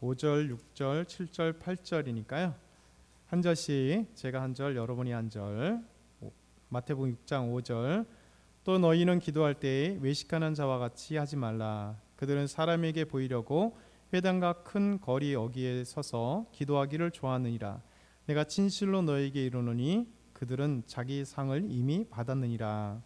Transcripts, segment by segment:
5절, 6절, 7절, 8절이니까요. 한 절씩 제가 한 절, 여러분이 한 절. 마태복음 6장 5절. 또 너희는 기도할 때에 외식하는 자와 같이 하지 말라. 그들은 사람에게 보이려고 회당과 큰 거리 어귀에 서서 기도하기를 좋아하느니라. 내가 진실로 너희에게 이르노니 그들은 자기 상을 이미 받았느니라.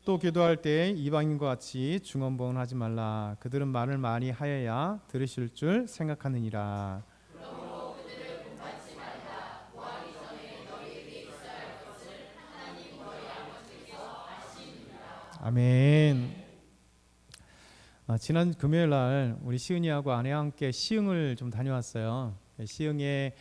또 기도할 때 이방인과 같이 중언부언하지 말라. 그들은 말을 많이 하여야 들으실 줄 생각하느니라. 아멘. 지난 금요일 날 우리 시은이하고 아내와 함께 시흥을 좀 다녀왔어요. 시흥에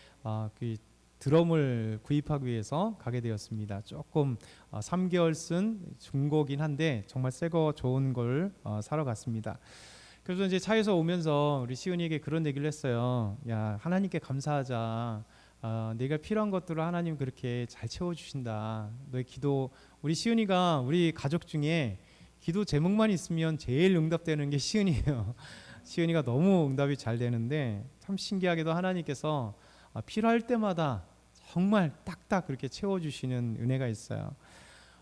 그 드럼을 구입하기 위해서 가게 되었습니다. 조금 3개월 쓴 중고긴 한데 정말 새거 좋은 걸 사러 갔습니다. 그래서 이제 차에서 오면서 우리 시은이에게 그런 얘기를 했어요. 야, 하나님께 감사하자. 내가 필요한 것들을 하나님 그렇게 잘 채워주신다. 너의 기도, 우리 시은이가 우리 가족 중에 기도 제목만 있으면 제일 응답되는 게 시은이에요. 시은이가 너무 응답이 잘 되는데 참 신기하게도 하나님께서 필요할 때마다 정말 딱딱 그렇게 채워주시는 은혜가 있어요.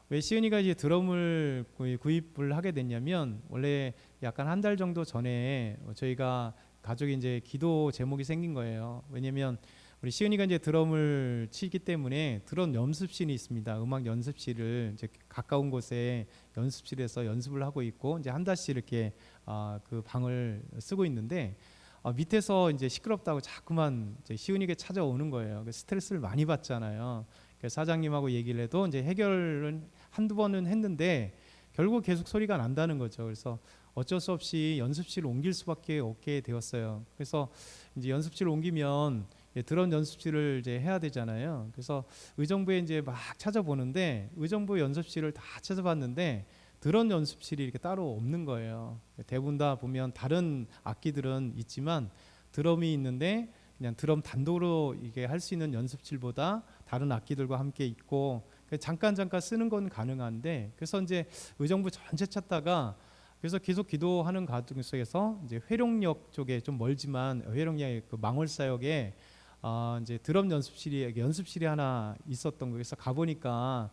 왜 시은이가 이제 드럼을 구입을 하게 됐냐면 원래 약간 한 달 정도 전에 저희가 가족이 이제 기도 제목이 생긴 거예요. 왜냐면 우리 시은이가 이제 드럼을 치기 때문에 드럼 연습실이 있습니다. 음악 연습실을 이제 가까운 곳에 연습실에서 연습을 하고 있고 이제 한 달씩 이렇게 그 방을 쓰고 있는데 밑에서 이제 시끄럽다고 자꾸만 이제 시은이에게 찾아오는 거예요. 스트레스를 많이 받잖아요. 그래서 사장님하고 얘기를 해도 이제 해결은 한두 번은 했는데 결국 계속 소리가 난다는 거죠. 그래서 어쩔 수 없이 연습실을 옮길 수밖에 없게 되었어요. 그래서 이제 연습실을 옮기면 드럼 연습실을 이제 해야 되잖아요. 그래서 의정부에 이제 막 찾아보는데 의정부 연습실을 다 찾아봤는데 드럼 연습실이 이렇게 따로 없는 거예요. 대부분 다 보면 다른 악기들은 있지만 드럼이 있는데 그냥 드럼 단독으로 이게 할 수 있는 연습실보다 다른 악기들과 함께 있고 잠깐 쓰는 건 가능한데 그래서 이제 의정부 전체 찾다가 그래서 계속 기도하는 과정 속에서 이제 회룡역 쪽에 좀 멀지만 회룡역 그 망월사역에 이제 드럼 연습실이 하나 있었던 거예요. 그래서 가보니까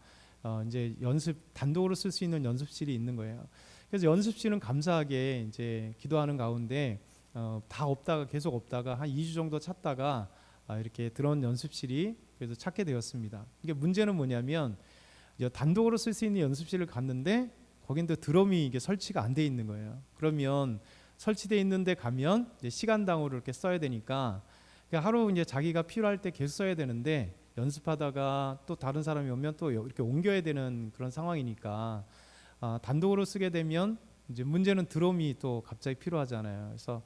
이제 연습 단독으로 쓸 수 있는 연습실이 있는 거예요. 그래서 연습실은 감사하게 이제 기도하는 가운데 다 없다가 계속 없다가 한 2주 정도 찾다가 이렇게 드럼 연습실이 그래서 찾게 되었습니다. 이게 문제는 뭐냐면 단독으로 쓸 수 있는 연습실을 갔는데 거긴도 드럼이 이게 설치가 안 돼 있는 거예요. 그러면 설치돼 있는데 가면 이제 시간당으로 이렇게 써야 되니까 하루 이제 자기가 필요할 때 계속 써야 되는데 연습하다가 또 다른 사람이 오면 또 이렇게 옮겨야 되는 그런 상황이니까 단독으로 쓰게 되면 이제 문제는 드럼이 또 갑자기 필요하잖아요. 그래서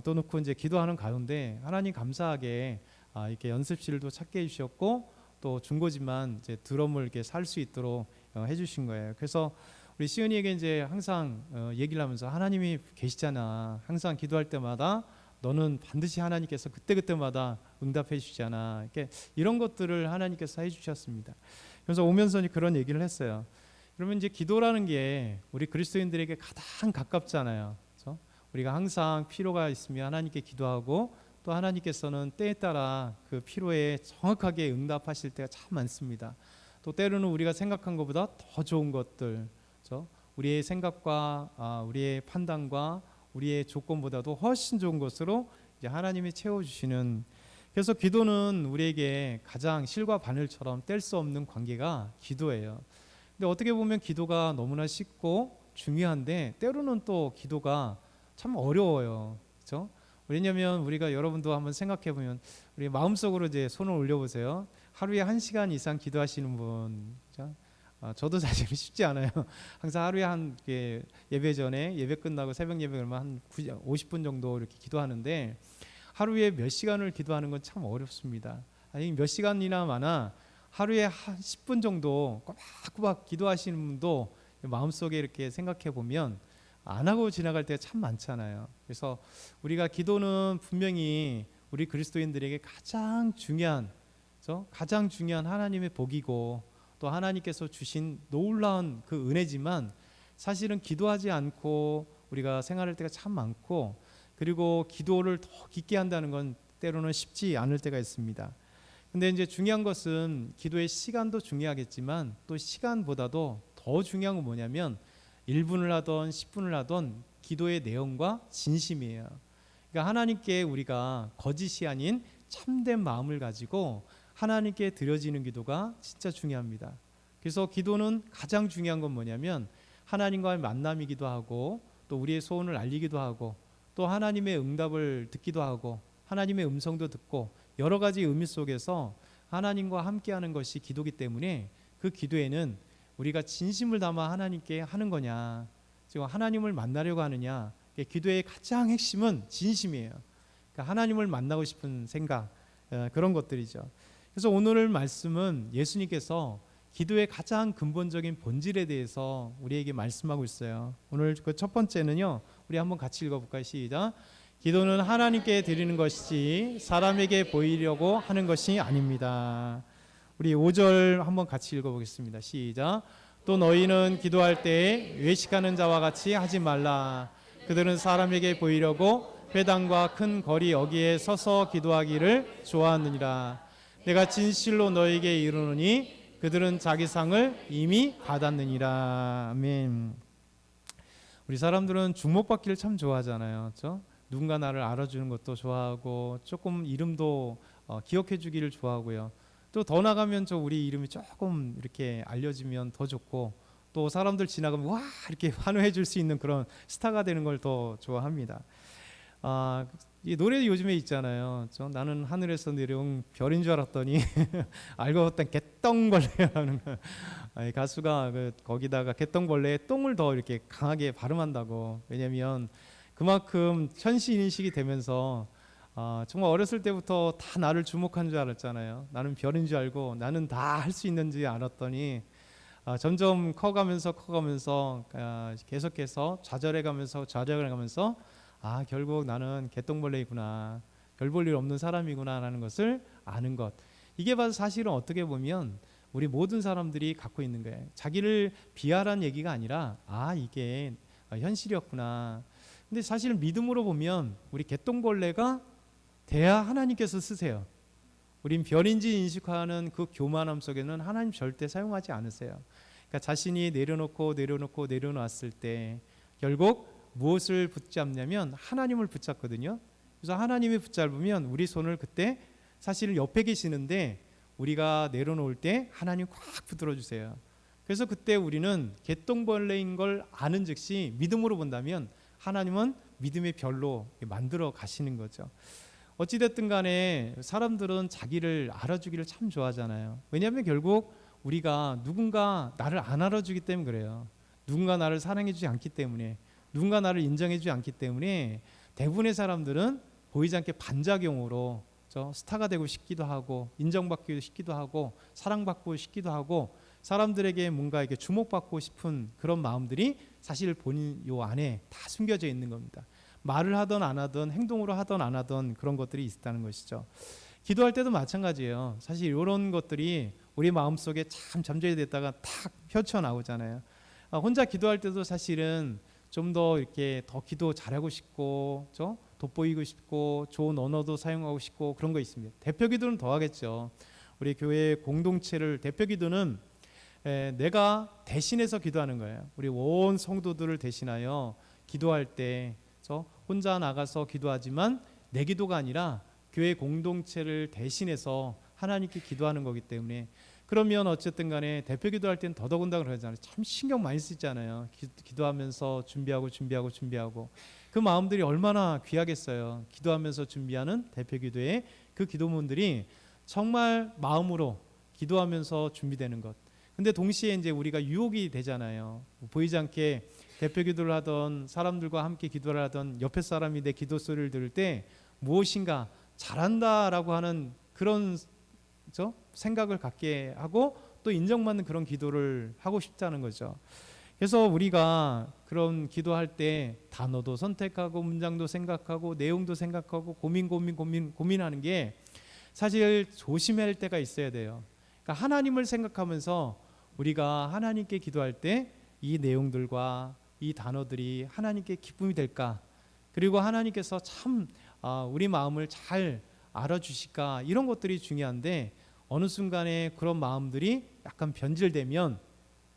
또 놓고 이제 기도하는 가운데 하나님 감사하게 이렇게 연습실도 찾게 해주셨고 또 중고지만 이제 드럼을 이렇게 살 수 있도록 해주신 거예요. 그래서 우리 시은이에게 이제 항상 얘기를 하면서 하나님이 계시잖아. 항상 기도할 때마다 너는 반드시 하나님께서 그때그때마다 응답해 주시잖아. 이렇게 이런 것들을 하나님께서 해주셨습니다. 그래서 오면서 그런 얘기를 했어요. 그러면 이제 기도라는 게 우리 그리스도인들에게 가장 가깝잖아요. 그렇죠? 우리가 항상 필요가 있으면 하나님께 기도하고 또 하나님께서는 때에 따라 그 필요에 정확하게 응답하실 때가 참 많습니다. 또 때로는 우리가 생각한 것보다 더 좋은 것들, 그렇죠? 우리의 생각과 우리의 판단과 우리의 조건보다도 훨씬 좋은 것으로 이제 하나님이 채워주시는. 그래서 기도는 우리에게 가장 실과 바늘처럼 뗄 수 없는 관계가 기도예요. 근데 어떻게 보면 기도가 너무나 쉽고 중요한데 때로는 또 기도가 참 어려워요. 그렇죠? 왜냐하면 우리가 여러분도 한번 생각해 보면 우리 마음속으로 이제 손을 올려보세요. 하루에 1시간 이상 기도하시는 분, 그렇죠? 저도 사실 쉽지 않아요. 항상 하루에 한 예배 전에 예배 끝나고 새벽 예배 그러면 한 50분 정도 이렇게 기도하는데 하루에 몇 시간을 기도하는 건 참 어렵습니다. 아니 몇 시간이나 많아 하루에 한 10분 정도 꼬박꼬박 기도하시는 분도 마음속에 이렇게 생각해 보면 안 하고 지나갈 때가 참 많잖아요. 그래서 우리가 기도는 분명히 우리 그리스도인들에게 가장 중요한 가장 중요한 하나님의 복이고 또 하나님께서 주신 놀라운 그 은혜지만 사실은 기도하지 않고 우리가 생활할 때가 참 많고 그리고 기도를 더 깊게 한다는 건 때로는 쉽지 않을 때가 있습니다. 근데 이제 중요한 것은 기도의 시간도 중요하겠지만 또 시간보다도 더 중요한 건 뭐냐면 1분을 하던 10분을 하던 기도의 내용과 진심이에요. 그러니까 하나님께 우리가 거짓이 아닌 참된 마음을 가지고 하나님께 드려지는 기도가 진짜 중요합니다. 그래서 기도는 가장 중요한 건 뭐냐면 하나님과의 만남이기도 하고 또 우리의 소원을 알리기도 하고 또 하나님의 응답을 듣기도 하고 하나님의 음성도 듣고 여러 가지 의미 속에서 하나님과 함께하는 것이 기도기 때문에 그 기도에는 우리가 진심을 담아 하나님께 하는 거냐, 지금 하나님을 만나려고 하느냐, 기도의 가장 핵심은 진심이에요. 그러니까 하나님을 만나고 싶은 생각, 그런 것들이죠. 그래서 오늘 말씀은 예수님께서 기도의 가장 근본적인 본질에 대해서 우리에게 말씀하고 있어요. 오늘 그 첫 번째는요, 우리 한번 같이 읽어볼까요? 시작. 기도는 하나님께 드리는 것이지 사람에게 보이려고 하는 것이 아닙니다. 우리 5절 한번 같이 읽어보겠습니다. 시작. 또 너희는 기도할 때 외식하는 자와 같이 하지 말라. 그들은 사람에게 보이려고 회당과 큰 거리 여기에 서서 기도하기를 좋아하느니라. 내가 진실로 너희에게 이르노니 그들은 자기 상을 이미 받았느니라. 아멘. 우리 사람들은 주목받기를 참 좋아하잖아요. 그렇죠? 누군가 나를 알아주는 것도 좋아하고 조금 이름도 기억해 주기를 좋아하고요. 또 더 나가면 우리 이름이 조금 이렇게 알려지면 더 좋고 또 사람들 지나가면 와 이렇게 환호해 줄 수 있는 그런 스타가 되는 걸 더 좋아합니다. 이 노래 요즘에 있잖아요. 나는 하늘에서 내려온 별인 줄 알았더니 알고 봤더니 개똥벌레라는 가수가 거기다가 개똥벌레에 똥을 더 이렇게 강하게 발음한다고. 왜냐하면 그만큼 현실인식이 되면서 정말 어렸을 때부터 다 나를 주목한 줄 알았잖아요. 나는 별인 줄 알고 나는 다 할 수 있는지 알았더니 점점 커가면서 계속해서 좌절해가면서 결국 나는 개똥벌레이구나, 별 볼 일 없는 사람이구나 라는 것을 아는 것. 이게 바로 사실은 어떻게 보면 우리 모든 사람들이 갖고 있는 거예요. 자기를 비하라는 얘기가 아니라 이게 현실이었구나. 근데 사실 믿음으로 보면 우리 개똥벌레가 돼야 하나님께서 쓰세요. 우린 별인지 인식하는 그 교만함 속에는 하나님 절대 사용하지 않으세요. 그러니까 자신이 내려놨을 때 결국 무엇을 붙잡냐면 하나님을 붙잡거든요. 그래서 하나님이 붙잡으면 우리 손을 그때 사실 옆에 계시는데 우리가 내려놓을 때 하나님 꽉 붙들어 주세요. 그래서 그때 우리는 개똥벌레인 걸 아는 즉시 믿음으로 본다면 하나님은 믿음의 별로 만들어 가시는 거죠. 어찌됐든 간에 사람들은 자기를 알아주기를 참 좋아하잖아요. 왜냐하면 결국 우리가 누군가 나를 안 알아주기 때문에 그래요. 누군가 나를 사랑해주지 않기 때문에, 누군가 나를 인정해주지 않기 때문에 대부분의 사람들은 보이지 않게 반작용으로 스타가 되고 싶기도 하고 인정받기도 싶기도 하고 사랑받고 싶기도 하고 사람들에게 뭔가 이렇게 주목받고 싶은 그런 마음들이 사실 본인 요 안에 다 숨겨져 있는 겁니다. 말을 하든 안 하든 행동으로 하든 안 하든 그런 것들이 있다는 것이죠. 기도할 때도 마찬가지예요. 사실 이런 것들이 우리 마음속에 참 잠재해 됐다가 탁 펼쳐나오잖아요. 혼자 기도할 때도 사실은 좀 더 이렇게 더 기도 잘하고 싶고 돋보이고 싶고 좋은 언어도 사용하고 싶고 그런 거 있습니다. 대표 기도는 더 하겠죠. 우리 교회 공동체를 대표 기도는 내가 대신해서 기도하는 거예요. 우리 온 성도들을 대신하여 기도할 때 혼자 나가서 기도하지만 내 기도가 아니라 교회 공동체를 대신해서 하나님께 기도하는 거기 때문에 그러면 어쨌든 간에 대표 기도할 때는 더더군다나 그러잖아요. 참 신경 많이 쓰잖아요. 기도하면서 준비하고 그 마음들이 얼마나 귀하겠어요. 기도하면서 준비하는 대표 기도의 그 기도문들이 정말 마음으로 기도하면서 준비되는 것. 근데 동시에 이제 우리가 유혹이 되잖아요. 보이지 않게 대표 기도를 하던 사람들과 함께 기도를 하던 옆에 사람이 내 기도 소리를 들을 때 무엇인가 잘한다라고 하는 그런 생각을 갖게 하고 또 인정받는 그런 기도를 하고 싶다는 거죠. 그래서 우리가 그런 기도할 때 단어도 선택하고 문장도 생각하고 내용도 생각하고 고민하는 게 사실 조심해야 할 때가 있어야 돼요. 그러니까 하나님을 생각하면서 우리가 하나님께 기도할 때 이 내용들과 이 단어들이 하나님께 기쁨이 될까, 그리고 하나님께서 참 우리 마음을 잘 알아주실까, 이런 것들이 중요한데 어느 순간에 그런 마음들이 약간 변질되면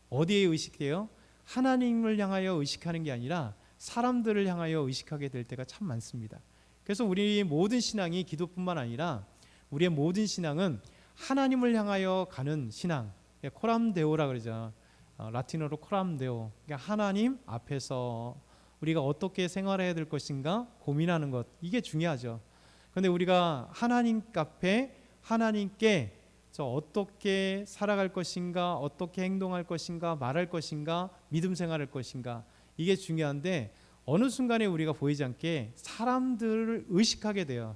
어디에 의식해요? 하나님을 향하여 의식하는 게 아니라 사람들을 향하여 의식하게 될 때가 참 많습니다. 그래서 우리 모든 신앙이 기도뿐만 아니라 우리의 모든 신앙은 하나님을 향하여 가는 신앙, 코람데오라 그러죠. 라틴어로 코람데오, 그러니까 하나님 앞에서 우리가 어떻게 생활해야 될 것인가 고민하는 것, 이게 중요하죠. 그런데 우리가 하나님 앞에 하나님께 저 어떻게 살아갈 것인가, 어떻게 행동할 것인가, 말할 것인가, 믿음 생활할 것인가, 이게 중요한데 어느 순간에 우리가 보이지 않게 사람들을 의식하게 돼요.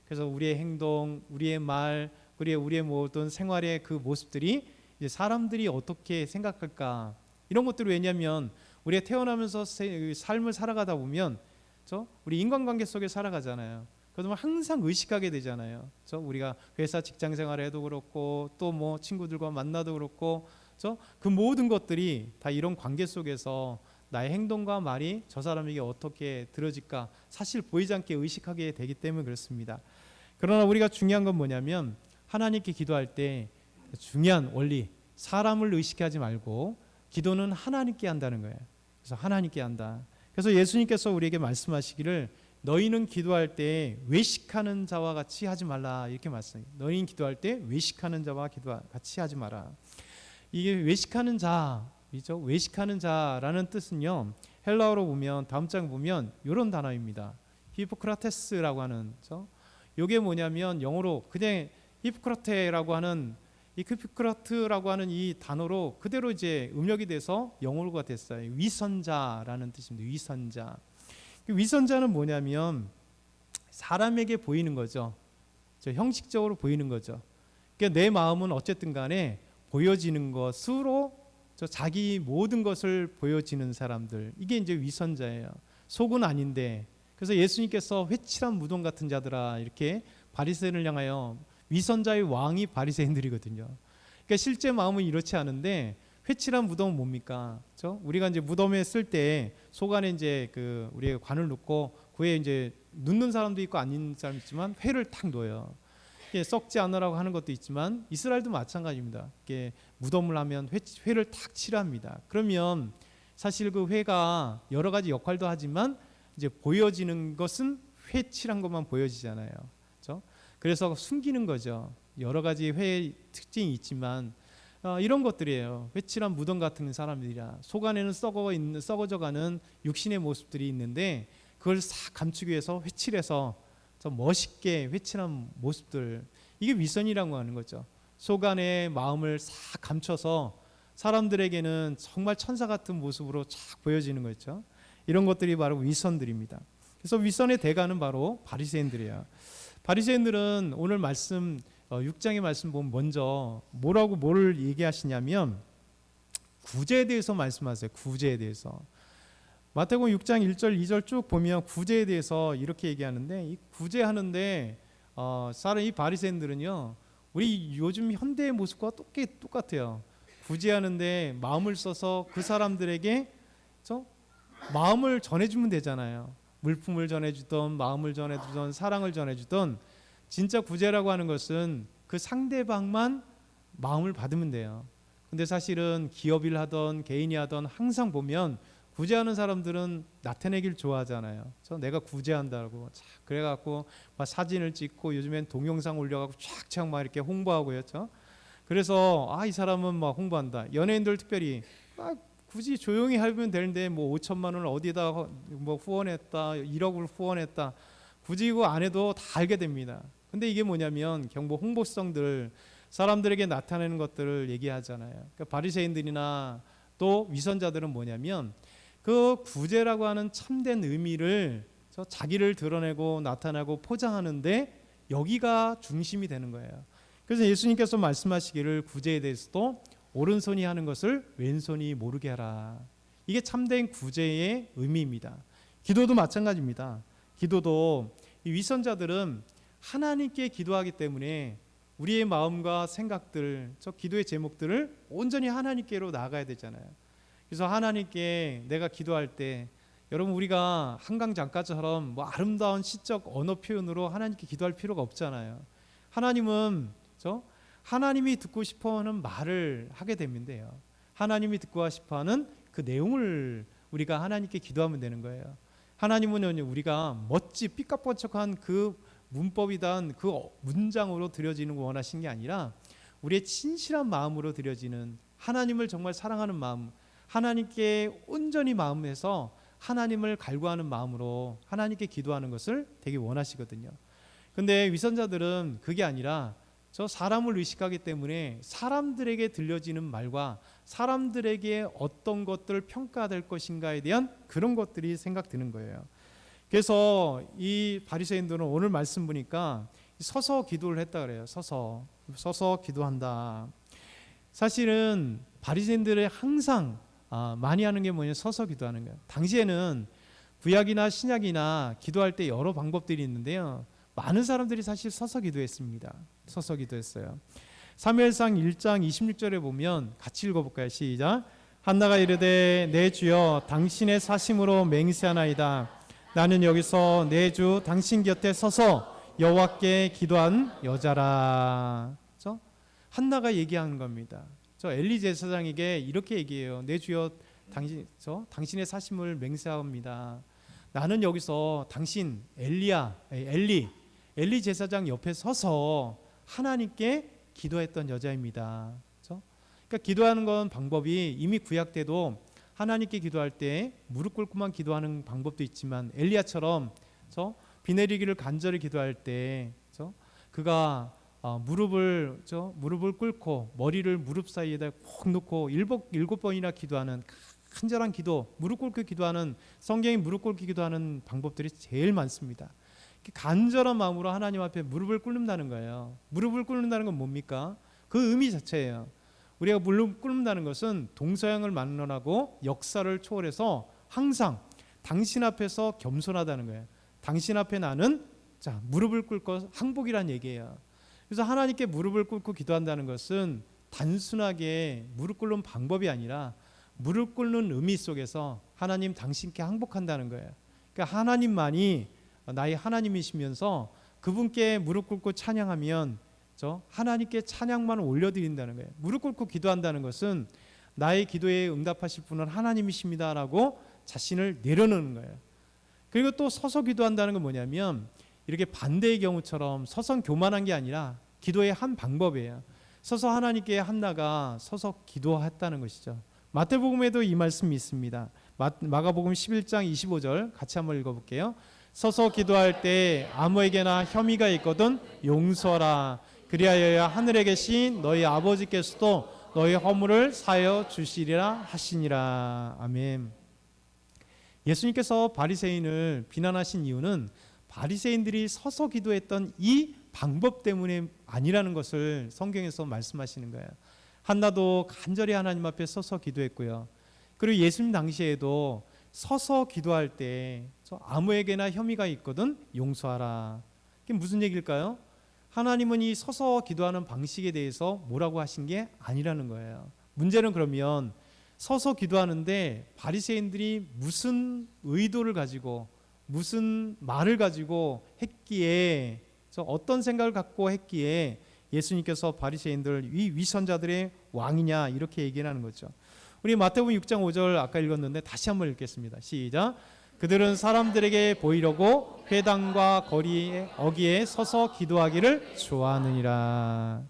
그래서 우리의 행동, 우리의 말, 우리의 모든 생활의 그 모습들이 이제 사람들이 어떻게 생각할까, 이런 것들이, 왜냐하면 우리가 태어나면서 삶을 살아가다 보면 우리 인간관계 속에 살아가잖아요. 그러면 항상 의식하게 되잖아요. 우리가 회사 직장 생활에도 그렇고 또 뭐 친구들과 만나도 그렇고 그 모든 것들이 다 이런 관계 속에서 나의 행동과 말이 저 사람에게 어떻게 들어질까 사실 보이지 않게 의식하게 되기 때문에 그렇습니다. 그러나 우리가 중요한 건 뭐냐면 하나님께 기도할 때 중요한 원리, 사람을 의식하지 말고 기도는 하나님께 한다는 거예요. 그래서 하나님께 한다. 그래서 예수님께서 우리에게 말씀하시기를 너희는 기도할 때 외식하는 자와 같이 하지 말라, 이렇게 말씀해요. 너희는 기도할 때 외식하는 자와 같이 하지 마라. 이게 외식하는 자이죠. 외식하는 자라는 뜻은요, 헬라어로 보면 다음 장 보면 이런 단어입니다. 히포크라테스라고 하는 이게 뭐냐면 영어로 그냥 히포크라테라고 하는 이 히포크라트라고 하는 이 단어로 그대로 이제 음력이 돼서 영어로가 됐어요. 위선자라는 뜻입니다. 위선자. 위선자는 뭐냐면 사람에게 보이는 거죠. 형식적으로 보이는 거죠. 그러니까 내 마음은 어쨌든 간에 보여지는 것으로 자기 모든 것을 보여지는 사람들, 이게 이제 위선자예요. 속은 아닌데. 그래서 예수님께서 회칠한 무덤 같은 자들아, 이렇게 바리새인을 향하여, 위선자의 왕이 바리새인들이거든요. 그러니까 실제 마음은 이렇지 않은데 회칠한 무덤은 뭡니까? 우리가 이제 무덤에 쓸 때 속 안에 이제 우리가 관을 넣고 그에 이제 눕는 사람도 있고 안 있는 사람도 있지만 회를 탁 넣어요. 썩지 않으라고 하는 것도 있지만 이스라엘도 마찬가지입니다. 무덤을 하면 회를 탁 칠합니다. 그러면 사실 그 회가 여러 가지 역할도 하지만 이제 보여지는 것은 회칠한 것만 보여지잖아요. 그래서 숨기는 거죠. 여러 가지 회의 특징이 있지만 이런 것들이에요. 회칠한 무덤 같은 사람들이라 속 안에는 썩어져가는 육신의 모습들이 있는데 그걸 싹 감추기 위해서 회칠해서 좀 멋있게 회칠한 모습들, 이게 위선이라고 하는 거죠. 속 안에 마음을 싹 감춰서 사람들에게는 정말 천사 같은 모습으로 쫙 보여지는 거죠. 이런 것들이 바로 위선들입니다. 그래서 위선의 대가는 바로 바리새인들이에요. 바리새인들은 오늘 말씀 6장의 말씀 보면 먼저 뭐를 얘기하시냐면 구제에 대해서 말씀하세요. 구제에 대해서. 마태복음 6장 1절 2절 쭉 보면 구제에 대해서 이렇게 얘기하는데, 이 구제하는데 이 바리새인들은요, 우리 요즘 현대의 모습과 똑같아요. 구제하는데 마음을 써서 그 사람들에게 마음을 전해주면 되잖아요. 물품을 전해주던, 마음을 전해주던, 사랑을 전해주던. 진짜 구제라고 하는 것은 그 상대방만 마음을 받으면 돼요. 근데 사실은 기업일 하던 개인이 하던 항상 보면 구제하는 사람들은 나타내길 좋아하잖아요. 내가 구제한다고 그래갖고 막 사진을 찍고 요즘엔 동영상 올려갖고 쫙쫙 막 이렇게 홍보하고요. 그래서 이 사람은 막 홍보한다. 연예인들 특별히 굳이 조용히 하면 되는데 뭐 5천만 원을 어디다 뭐 후원했다, 1억을 후원했다, 굳이 이거 안 해도 다 알게 됩니다. 근데 이게 뭐냐면 경보 홍보성들, 사람들에게 나타내는 것들을 얘기하잖아요. 그러니까 바리새인들이나 또 위선자들은 뭐냐면 그 구제라고 하는 참된 의미를 자기를 드러내고 나타내고 포장하는데 여기가 중심이 되는 거예요. 그래서 예수님께서 말씀하시기를 구제에 대해서도 오른손이 하는 것을 왼손이 모르게 하라. 이게 참된 구제의 의미입니다. 기도도 마찬가지입니다. 기도도 이 위선자들은 하나님께 기도하기 때문에 우리의 마음과 생각들, 저 기도의 제목들을 온전히 하나님께로 나아가야 되잖아요. 그래서 하나님께 내가 기도할 때 여러분 우리가 한강 작가처럼 뭐 아름다운 시적 언어 표현으로 하나님께 기도할 필요가 없잖아요. 하나님은 하나님이 듣고 싶어하는 말을 하게 됩니다. 하나님이 듣고 싶어하는 그 내용을 우리가 하나님께 기도하면 되는 거예요. 하나님은 우리가 멋지 삐까뻔쩍한 그 문법이단 그 문장으로 드려지는 거 원하신 게 아니라 우리의 진실한 마음으로 드려지는 하나님을 정말 사랑하는 마음, 하나님께 온전히 마음에서 하나님을 갈구하는 마음으로 하나님께 기도하는 것을 되게 원하시거든요. 근데 위선자들은 그게 아니라 저 사람을 의식하기 때문에 사람들에게 들려지는 말과 사람들에게 어떤 것들을 평가될 것인가에 대한 그런 것들이 생각드는 거예요. 그래서 이 바리새인들은 오늘 말씀 보니까 서서 기도를 했다 그래요. 서서 기도한다. 사실은 바리새인들이 항상 많이 하는 게 뭐냐, 서서 기도하는 거예요. 당시에는 구약이나 신약이나 기도할 때 여러 방법들이 있는데요. 많은 사람들이 사실 서서 기도했습니다. 서서 기도했어요. 사무엘상 1장 26절에 보면 같이 읽어볼까요? 시작. 한나가 이르되 내 주여 당신의 사심으로 맹세하나이다. 나는 여기서 내 주 당신 곁에 서서 여호와께 기도한 여자라. 한나가 얘기하는 겁니다. 엘리 제사장에게 이렇게 얘기해요. 내 주여 당신의 사심을 맹세합니다. 나는 여기서 당신 엘리 제사장 옆에 서서 하나님께 기도했던 여자입니다. 그러니까 기도하는 건 방법이 이미 구약 때도 하나님께 기도할 때 무릎 꿇고만 기도하는 방법도 있지만 엘리야처럼 비 내리기를 간절히 기도할 때 그가 무릎을 꿇고 머리를 무릎 사이에다 콕 놓고 일곱 번이나 기도하는 간절한 기도, 무릎 꿇고 기도하는, 성경에 무릎 꿇고 기도하는 방법들이 제일 많습니다. 간절한 마음으로 하나님 앞에 무릎을 꿇는다는 거예요. 무릎을 꿇는다는 건 뭡니까? 그 의미 자체예요. 우리가 무릎 꿇는다는 것은 동서양을 막론하고 역사를 초월해서 항상 당신 앞에서 겸손하다는 거예요. 당신 앞에 나는 무릎을 꿇고 항복이란 얘기예요. 그래서 하나님께 무릎을 꿇고 기도한다는 것은 단순하게 무릎 꿇는 방법이 아니라 무릎 꿇는 의미 속에서 하나님 당신께 항복한다는 거예요. 그러니까 하나님만이 나의 하나님이시면서 그분께 무릎 꿇고 찬양하면 하나님께 찬양만 올려드린다는 거예요. 무릎 꿇고 기도한다는 것은 나의 기도에 응답하실 분은 하나님이십니다라고 자신을 내려놓는 거예요. 그리고 또 서서 기도한다는 건 뭐냐면 이렇게 반대의 경우처럼 서서 교만한 게 아니라 기도의 한 방법이에요. 서서 하나님께 한나가 서서 기도했다는 것이죠. 마태복음에도 이 말씀이 있습니다. 마가복음 11장 25절 같이 한번 읽어볼게요. 서서 기도할 때 아무에게나 혐의가 있거든 용서하라. 그리하여야 하늘에 계신 너희 아버지께서도 너희 허물을 사하여 주시리라 하시니라. 아멘. 예수님께서 바리새인을 비난하신 이유는 바리새인들이 서서 기도했던 이 방법 때문에 아니라는 것을 성경에서 말씀하시는 거예요. 한나도 간절히 하나님 앞에 서서 기도했고요. 그리고 예수님 당시에도 서서 기도할 때 아무에게나 혐의가 있거든 용서하라. 그게 무슨 얘기일까요? 하나님은 이 서서 기도하는 방식에 대해서 뭐라고 하신 게 아니라는 거예요. 문제는 그러면 서서 기도하는데 바리새인들이 무슨 의도를 가지고 무슨 말을 가지고 했기에 어떤 생각을 갖고 했기에 예수님께서 바리새인들 이 위선자들의 왕이냐 이렇게 얘기하는 거죠. 우리 마태복음 6장 5절 아까 읽었는데 다시 한번 읽겠습니다. 시작. 그들은 사람들에게 보이려고 회당과 거리에 어귀에 서서 기도하기를 좋아하느니라.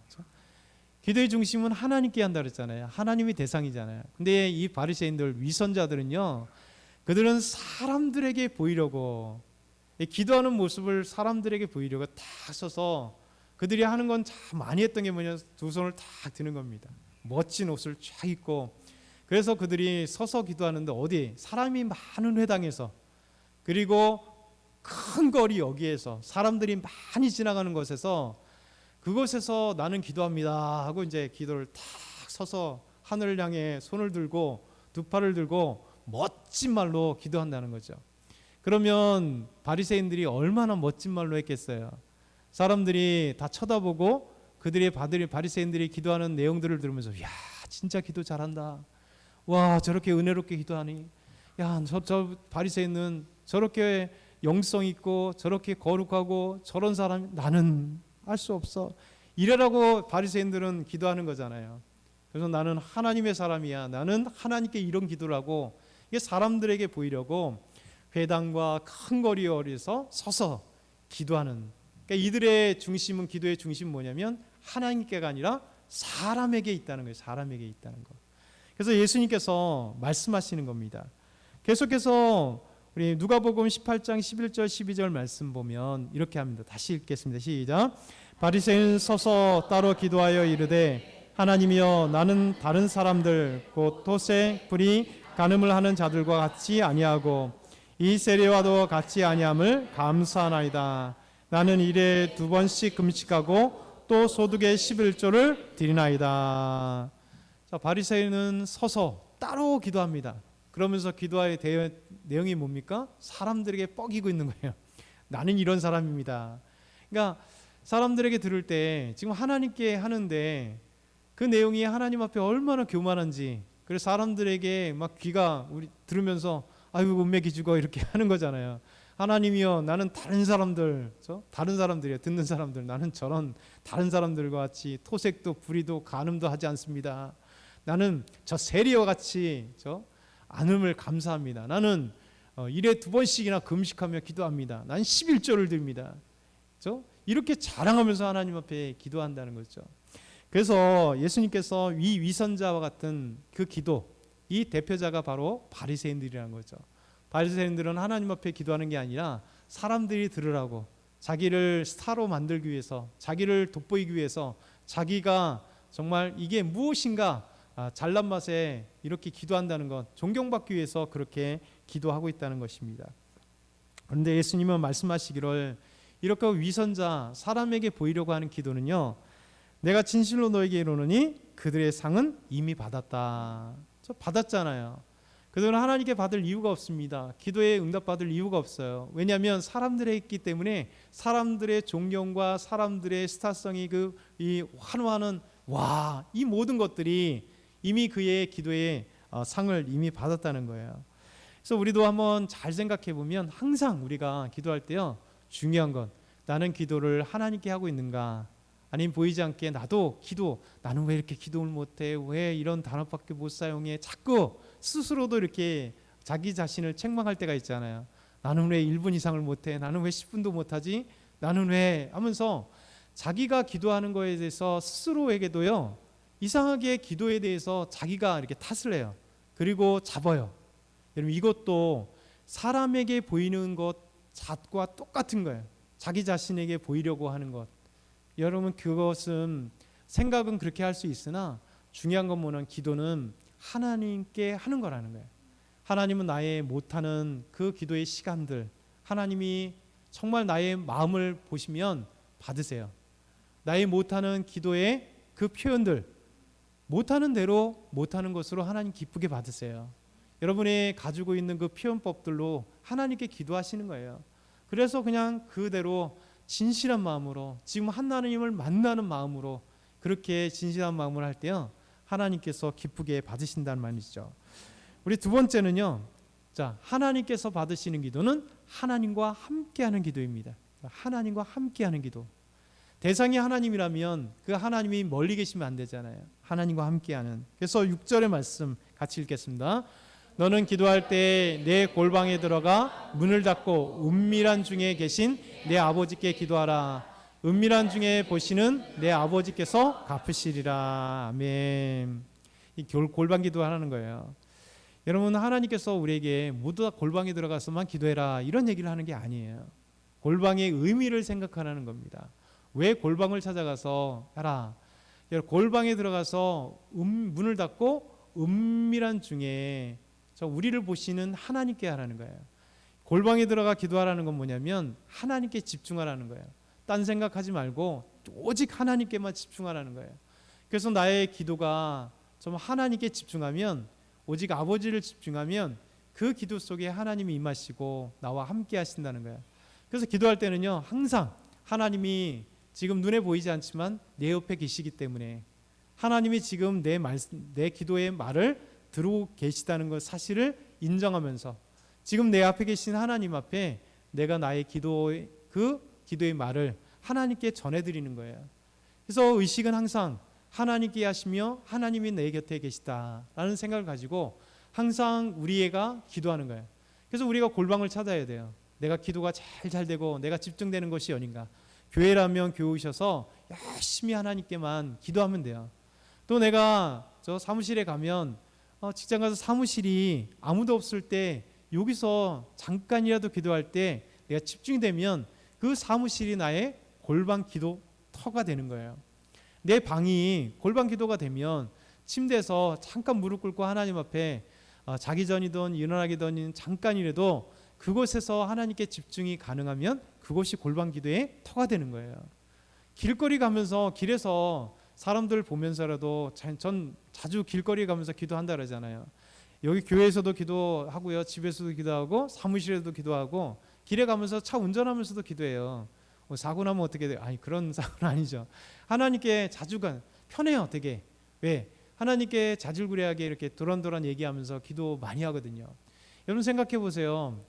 기도의 중심은 하나님께 한다 그랬잖아요. 하나님이 대상이잖아요. 근데 이 바리새인들 위선자들은요, 그들은 사람들에게 보이려고 기도하는 모습을 사람들에게 보이려고 딱 서서 그들이 하는 건 참 많이 했던 게 뭐냐, 두 손을 딱 드는 겁니다. 멋진 옷을 쫙 입고. 그래서 그들이 서서 기도하는데 어디 사람이 많은 회당에서, 그리고 큰 거리 여기에서 사람들이 많이 지나가는 곳에서, 그곳에서 나는 기도합니다 하고 이제 기도를 탁 서서 하늘을 향해 손을 들고 두 팔을 들고 멋진 말로 기도한다는 거죠. 그러면 바리새인들이 얼마나 멋진 말로 했겠어요. 사람들이 다 쳐다보고 그들의 바리새인들이 기도하는 내용들을 들으면서 야 진짜 기도 잘한다. 와 저렇게 은혜롭게 기도하니. 야 저 바리새인은 저렇게 영성 있고 저렇게 거룩하고 저런 사람 나는 할 수 없어. 이래라고 바리새인들은 기도하는 거잖아요. 그래서 나는 하나님의 사람이야. 나는 하나님께 이런 기도를 하고 이게 사람들에게 보이려고 회당과 큰 거리에서 서서 기도하는. 그러니까 이들의 중심은 기도의 중심은 뭐냐면 하나님께가 아니라 사람에게 있다는 거예요. 사람에게 있다는 거. 그래서 예수님께서 말씀하시는 겁니다. 계속해서 우리 누가복음 18장 11절 12절 말씀 보면 이렇게 합니다. 다시 읽겠습니다. 시작. 바리새인 서서 따로 기도하여 이르되 하나님이여 나는 다른 사람들 곧 토색 불의 간음을 하는 자들과 같이 아니하고 이 세리와도 같이 아니함을 감사하나이다. 나는 일에 2번씩 금식하고 또 소득의 11조를 드리나이다. 자, 바리새인은 서서 따로 기도합니다. 그러면서 기도의 내용이 뭡니까? 사람들에게 뻐기고 있는 거예요. 나는 이런 사람입니다. 그러니까 사람들에게 들을 때 지금 하나님께 하는데 그 내용이 하나님 앞에 얼마나 교만한지, 그래서 사람들에게 막 귀가 우리 들으면서 아이고 은맥이 죽어 이렇게 하는 거잖아요. 하나님이여 나는 다른 사람들이요 듣는 사람들 나는 저런 다른 사람들과 같이 토색도 불의도 간음도 하지 않습니다. 나는 저 세리와 같이 저 안음을 감사합니다. 나는 일에 2번씩이나 금식하며 기도합니다. 난 11조를 드립니다. 이렇게 자랑하면서 하나님 앞에 기도한다는 거죠. 그래서 예수님께서 이 위선자와 같은 그 기도, 이 대표자가 바로 바리새인들이라는 거죠. 바리새인들은 하나님 앞에 기도하는 게 아니라 사람들이 들으라고, 자기를 스타로 만들기 위해서, 자기를 돋보이기 위해서, 자기가 정말 이게 무엇인가 잘난 맛에 이렇게 기도한다는 것, 존경받기 위해서 그렇게 기도하고 있다는 것입니다. 그런데 예수님은 말씀하시기를 이렇게 위선자, 사람에게 보이려고 하는 기도는요, 내가 진실로 너에게 이르노니 그들의 상은 이미 받았다. 저 받았잖아요. 그들은 하나님께 받을 이유가 없습니다. 기도에 응답받을 이유가 없어요. 왜냐하면 사람들에 있기 때문에 사람들의 존경과 사람들의 스타성이 이 환호하는 이 모든 것들이 이미 그의 기도의 상을 이미 받았다는 거예요. 그래서 우리도 한번 잘 생각해 보면 항상 우리가 기도할 때요, 중요한 건 나는 기도를 하나님께 하고 있는가, 아니면 보이지 않게 나는 왜 이렇게 기도를 못해, 왜 이런 단어밖에 못 사용해, 자꾸 스스로도 이렇게 자기 자신을 책망할 때가 있잖아요. 나는 왜 1분 이상을 못해, 나는 왜 10분도 못하지, 나는 왜 하면서 자기가 기도하는 거에 대해서 스스로에게도요 이상하게 기도에 대해서 자기가 이렇게 탓을 해요. 그리고 잡아요. 여러분 이것도 사람에게 보이는 것과 똑같은 거예요. 자기 자신에게 보이려고 하는 것. 여러분 그것은 생각은 그렇게 할 수 있으나 중요한 건 뭐냐면 기도는 하나님께 하는 거라는 거예요. 하나님은 나의 못하는 그 기도의 시간들, 하나님이 정말 나의 마음을 보시면 받으세요. 나의 못하는 기도의 그 표현들, 못하는 대로 못하는 것으로 하나님 기쁘게 받으세요. 여러분이 가지고 있는 그 표현법들로 하나님께 기도하시는 거예요. 그래서 그냥 그대로 진실한 마음으로, 지금 하나님을 만나는 마음으로 그렇게 진실한 마음으로 할 때요 하나님께서 기쁘게 받으신다는 말이죠. 우리 두 번째는요, 자 하나님께서 받으시는 기도는 하나님과 함께하는 기도입니다. 하나님과 함께하는 기도. 대상이 하나님이라면 그 하나님이 멀리 계시면 안 되잖아요. 하나님과 함께하는. 그래서 6절의 말씀 같이 읽겠습니다. 너는 기도할 때 내 골방에 들어가 문을 닫고 은밀한 중에 계신 내 아버지께 기도하라. 은밀한 중에 보시는 내 아버지께서 갚으시리라. 아멘. 이 골방 기도하는 거예요. 여러분 하나님께서 우리에게 모두 다 골방에 들어가서만 기도해라 이런 얘기를 하는 게 아니에요. 골방의 의미를 생각하라는 겁니다. 왜 골방을 찾아가서 하라. 골방에 들어가서 문을 닫고 은밀한 중에 우리를 보시는 하나님께 하라는 거예요. 골방에 들어가 기도하라는 건 뭐냐면 하나님께 집중하라는 거예요. 딴 생각하지 말고 오직 하나님께만 집중하라는 거예요. 그래서 나의 기도가 좀 하나님께 집중하면, 오직 아버지를 집중하면 그 기도 속에 하나님이 임하시고 나와 함께 하신다는 거예요. 그래서 기도할 때는요 항상 하나님이 지금 눈에 보이지 않지만 내 옆에 계시기 때문에 하나님이 지금 내 기도의 말을 들고 계시다는 것 사실을 인정하면서 지금 내 앞에 계신 하나님 앞에 내가 나의 기도의 말을 하나님께 전해드리는 거예요. 그래서 의식은 항상 하나님께 하시며 하나님이 내 곁에 계시다라는 생각을 가지고 항상 우리가 기도하는 거예요. 그래서 우리가 골방을 찾아야 돼요. 내가 기도가 잘 되고 내가 집중되는 것이 어딘가. 교회라면 교회 오셔서 열심히 하나님께만 기도하면 돼요. 또 내가 저 사무실에 가면 직장 가서 사무실이 아무도 없을 때 여기서 잠깐이라도 기도할 때 내가 집중이 되면 그 사무실이 나의 골방 기도터가 되는 거예요. 내 방이 골방 기도가 되면 침대에서 잠깐 무릎 꿇고 하나님 앞에 자기 전이든 일어나기 전이든 잠깐이라도 그곳에서 하나님께 집중이 가능하면 그것이 골방 기도의 터가 되는 거예요. 길거리 가면서 길에서 사람들 보면서라도 전 자주 길거리 가면서 기도한다 그러잖아요. 여기 교회에서도 기도하고요, 집에서도 기도하고 사무실에서도 기도하고 길에 가면서 차 운전하면서도 기도해요. 사고 나면 어떻게 돼요? 아니 그런 사고는 아니죠. 하나님께 자주 편해요. 되게 왜? 하나님께 자질구레하게 이렇게 도란도란 얘기하면서 기도 많이 하거든요. 여러분 생각해 보세요.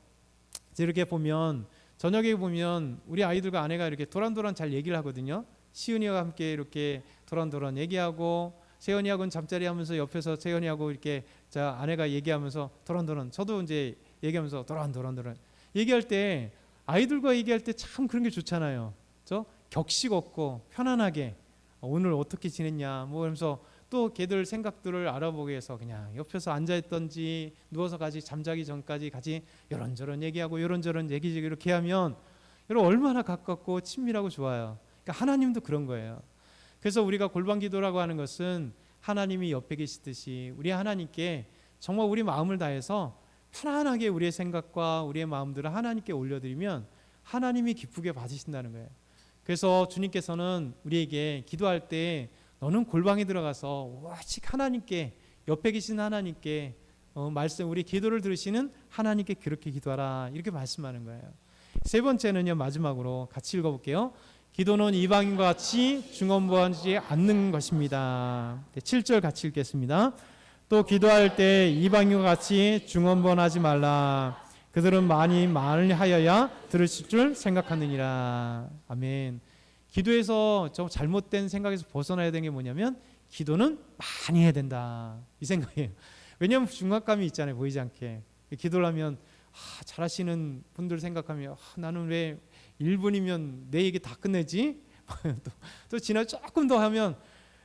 이렇게 보면 저녁에 보면 우리 아이들과 아내가 이렇게 도란도란 잘 얘기를 하거든요. 시은이와 함께 이렇게 도란도란 얘기하고 세연이하고는 잠자리 하면서 옆에서 세연이하고 이렇게 아내가 얘기하면서 도란도란 저도 이제 얘기하면서 도란도란 얘기할 때 아이들과 얘기할 때 참 그런 게 좋잖아요. 격식 없고 편안하게 오늘 어떻게 지냈냐 뭐 하면서 또 걔들 생각들을 알아보기 위해서 그냥 옆에서 앉아있던지 누워서 같이 잠자기 전까지 같이 이런저런 얘기하고 이런저런 얘기 이렇게 하면 여러분 얼마나 가깝고 친밀하고 좋아요. 그러니까 하나님도 그런 거예요. 그래서 우리가 골방 기도라고 하는 것은 하나님이 옆에 계시듯이 우리 하나님께 정말 우리 마음을 다해서 편안하게 우리의 생각과 우리의 마음들을 하나님께 올려드리면 하나님이 기쁘게 받으신다는 거예요. 그래서 주님께서는 우리에게 기도할 때 너는 골방에 들어가서 오직 하나님께 옆에 계신 하나님께 말씀 우리 기도를 들으시는 하나님께 그렇게 기도하라 이렇게 말씀하는 거예요. 세 번째는요, 마지막으로 같이 읽어볼게요. 기도는 이방인과 같이 중언부언하지 않는 것입니다. 7절 같이 읽겠습니다. 또 기도할 때 이방인과 같이 중언부언하지 말라. 그들은 많이 말을 하여야 들으실 줄 생각하느니라. 아멘. 기도에서 좀 잘못된 생각에서 벗어나야 되는 게 뭐냐면 기도는 많이 해야 된다 이 생각이에요. 왜냐하면 중압감이 있잖아요. 보이지 않게 기도를 하면 잘하시는 분들 생각하면 나는 왜 1분이면 내 얘기 다 끝내지? 또 지나 조금 더 하면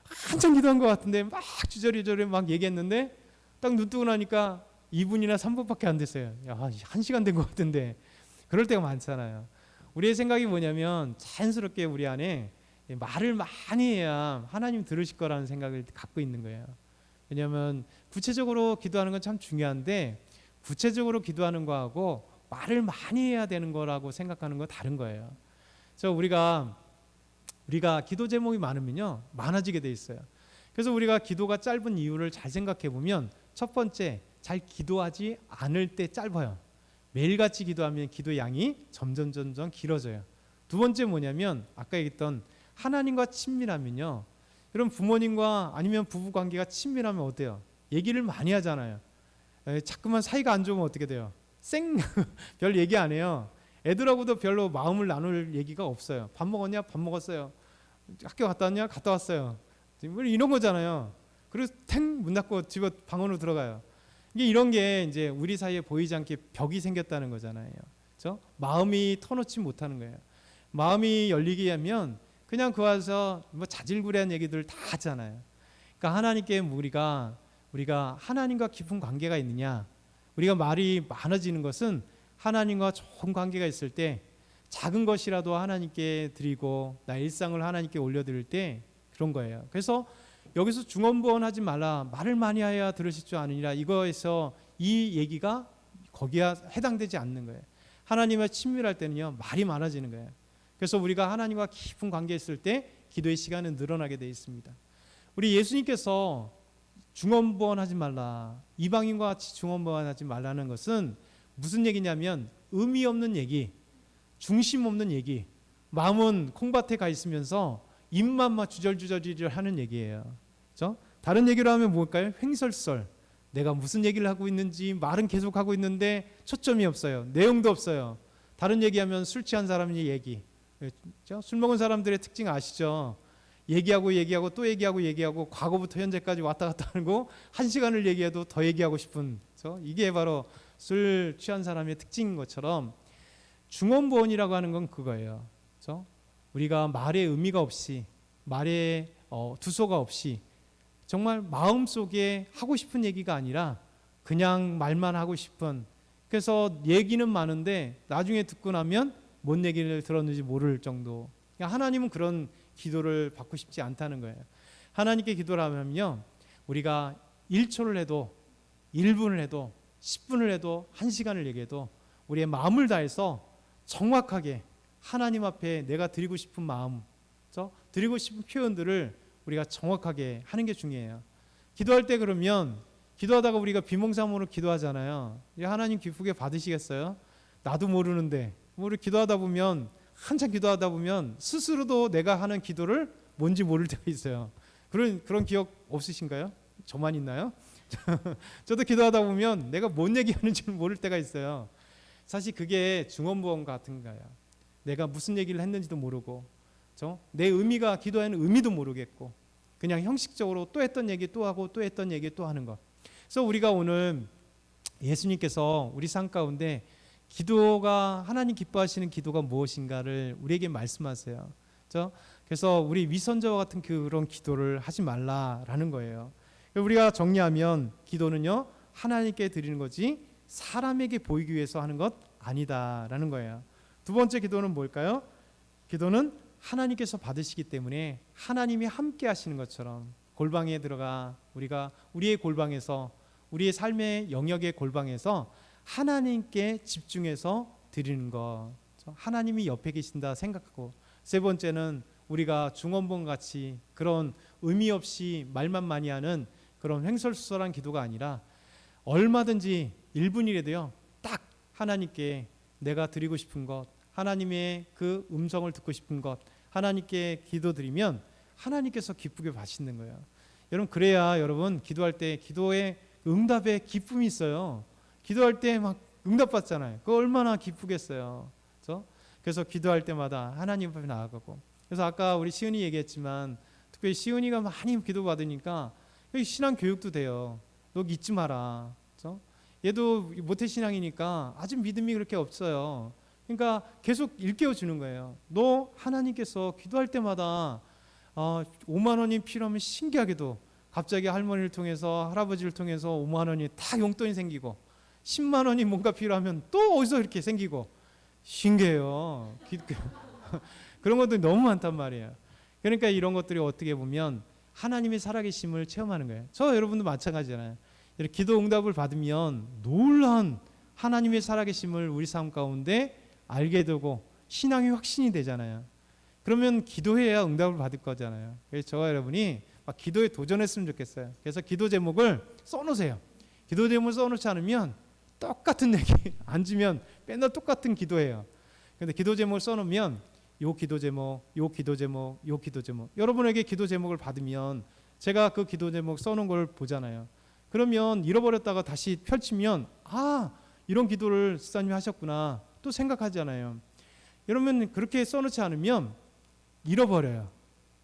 한참 기도한 것 같은데 막 주저리저리 막 얘기했는데 딱 눈 뜨고 나니까 2분이나 3분밖에 안 됐어요. 1시간 된 것 같은데 그럴 때가 많잖아요. 우리의 생각이 뭐냐면 자연스럽게 우리 안에 말을 많이 해야 하나님 들으실 거라는 생각을 갖고 있는 거예요. 왜냐하면 구체적으로 기도하는 건 참 중요한데 구체적으로 기도하는 거하고 말을 많이 해야 되는 거라고 생각하는 건 다른 거예요. 그래서 우리가 기도 제목이 많으면요 많아지게 돼 있어요. 그래서 우리가 기도가 짧은 이유를 잘 생각해 보면 첫 번째, 잘 기도하지 않을 때 짧아요. 매일같이 기도하면 기도 양이 점점 길어져요. 두 번째 뭐냐면 아까 얘기했던 하나님과 친밀하면요. 여러분 부모님과 아니면 부부 관계가 친밀하면 어때요? 얘기를 많이 하잖아요. 자꾸만 사이가 안 좋으면 어떻게 돼요? 별 얘기 안 해요. 애들하고도 별로 마음을 나눌 얘기가 없어요. 밥 먹었냐? 밥 먹었어요. 학교 갔다 왔냐? 갔다 왔어요. 이런 거잖아요. 그리고 탱 문 닫고 집에 방으로 들어가요. 이런 게 이제 우리 사이에 보이지 않게 벽이 생겼다는 거잖아요. 그렇죠? 마음이 터놓지 못하는 거예요. 마음이 열리게 하면 그냥 그 와서 뭐 자질구레한 얘기들 다 하잖아요. 그러니까 하나님께 우리가 하나님과 깊은 관계가 있느냐, 우리가 말이 많아지는 것은 하나님과 좋은 관계가 있을 때 작은 것이라도 하나님께 드리고 나의 일상을 하나님께 올려드릴 때 그런 거예요. 그래서 여기서 중언부언하지 말라, 말을 많이 하여야 들으실 줄 아느니라, 이거에서 이 얘기가 거기에 해당되지 않는 거예요. 하나님과 친밀할 때는요 말이 많아지는 거예요. 그래서 우리가 하나님과 깊은 관계에 있을 때 기도의 시간은 늘어나게 되어 있습니다. 우리 예수님께서 중언부언하지 말라, 이방인과 같이 중언부언하지 말라는 것은 무슨 얘기냐면 의미 없는 얘기, 중심 없는 얘기, 마음은 콩밭에 가 있으면서 입만 막 주절주절 하는 얘기예요. 그렇죠? 다른 얘기로 하면 뭘까요? 횡설설. 내가 무슨 얘기를 하고 있는지 말은 계속 하고 있는데 초점이 없어요. 내용도 없어요. 다른 얘기하면 술 취한 사람이 얘기. 그렇죠? 술 먹은 사람들의 특징 아시죠? 얘기하고 또 얘기하고 과거부터 현재까지 왔다 갔다 하고 한 시간을 얘기해도 더 얘기하고 싶은, 그렇죠? 이게 바로 술 취한 사람의 특징인 것처럼 중언부언이라고 하는 건 그거예요. 그렇죠? 우리가 말에 의미가 없이, 말에 두서가 없이 정말 마음속에 하고 싶은 얘기가 아니라 그냥 말만 하고 싶은, 그래서 얘기는 많은데 나중에 듣고 나면 뭔 얘기를 들었는지 모를 정도. 하나님은 그런 기도를 받고 싶지 않다는 거예요. 하나님께 기도를 하면요, 우리가 1초를 해도 1분을 해도 10분을 해도 1시간을 얘기해도 우리의 마음을 다해서 정확하게 하나님 앞에 내가 드리고 싶은 마음, 드리고 싶은 표현들을 우리가 정확하게 하는 게 중요해요. 기도할 때 그러면 기도하다가 우리가 비몽사몽으로 기도하잖아요. 하나님 기쁘게 받으시겠어요? 나도 모르는데 우리 기도하다 보면, 한참 기도하다 보면 스스로도 내가 하는 기도를 뭔지 모를 때가 있어요. 그런 기억 없으신가요? 저만 있나요? 저도 기도하다 보면 내가 뭔 얘기하는지 모를 때가 있어요. 사실 그게 중언부언 같은 거예요. 내가 무슨 얘기를 했는지도 모르고, 내 의미가, 기도하는 의미도 모르겠고, 그냥 형식적으로 또 했던 얘기 또 하고 또 했던 얘기 또 하는 것. 그래서 우리가 오늘 예수님께서 우리 삶 가운데 기도가, 하나님 기뻐하시는 기도가 무엇인가를 우리에게 말씀하세요. 그래서 우리 위선자와 같은 그런 기도를 하지 말라라는 거예요. 우리가 정리하면 기도는요, 하나님께 드리는 거지 사람에게 보이기 위해서 하는 것 아니다라는 거예요. 두 번째 기도는 뭘까요? 기도는 하나님께서 받으시기 때문에 하나님이 함께 하시는 것처럼 골방에 들어가 우리가 우리의 골방에서, 우리의 삶의 영역의 골방에서 하나님께 집중해서 드리는 것, 하나님이 옆에 계신다 생각하고. 세 번째는 우리가 중언부언 같이 그런 의미 없이 말만 많이 하는 그런 횡설수설한 기도가 아니라 얼마든지 1분이라도요 딱 하나님께 내가 드리고 싶은 것, 하나님의 그 음성을 듣고 싶은 것, 하나님께 기도드리면 하나님께서 기쁘게 받으시는 거예요. 여러분, 그래야 여러분 기도할 때 기도의 응답에 기쁨이 있어요. 기도할 때 막 응답받잖아요. 그거 얼마나 기쁘겠어요. 그래서 기도할 때마다 하나님 앞에 나아가고. 그래서 아까 우리 시은이 얘기했지만 특별히 시은이가 많이 기도 받으니까 신앙 교육도 돼요. 너 잊지 마라. 얘도 모태신앙이니까 아직 믿음이 그렇게 없어요. 그러니까 계속 일깨워 주는 거예요. 너 하나님께서 기도할 때마다 5만 원이 필요하면 신기하게도 갑자기 할머니를 통해서, 할아버지를 통해서 5만 원이 다 용돈이 생기고, 10만 원이 뭔가 필요하면 또 어디서 이렇게 생기고, 신기해요. 그런 것들이 너무 많단 말이에요. 그러니까 이런 것들이 어떻게 보면 하나님의 살아계심을 체험하는 거예요. 저 여러분도 마찬가지잖아요. 이렇게 기도 응답을 받으면 놀라운 하나님의 살아계심을 우리 삶 가운데 알게 되고 신앙이 확신이 되잖아요. 그러면 기도해야 응답을 받을 거잖아요. 그래서 저와 여러분이 막 기도에 도전했으면 좋겠어요. 그래서 기도 제목을 써놓으세요. 기도 제목을 써놓지 않으면 똑같은 얘기, 앉으면 맨날 똑같은 기도해요. 근데 기도 제목을 써놓으면 요 기도 제목, 요 기도 제목, 요 기도 제목, 여러분에게 기도 제목을 받으면 제가 그 기도 제목 써놓은 걸 보잖아요. 그러면 잃어버렸다가 다시 펼치면 이런 기도를 스사님이 하셨구나 또 생각하잖아요. 여러분, 그렇게 써놓지 않으면 잃어버려요.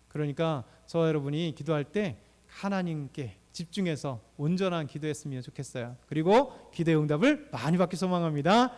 그러니까 저와 여러분이 기도할 때 하나님께 집중해서 온전한 기도했으면 좋겠어요. 그리고 기도의 응답을 많이 받기 소망합니다.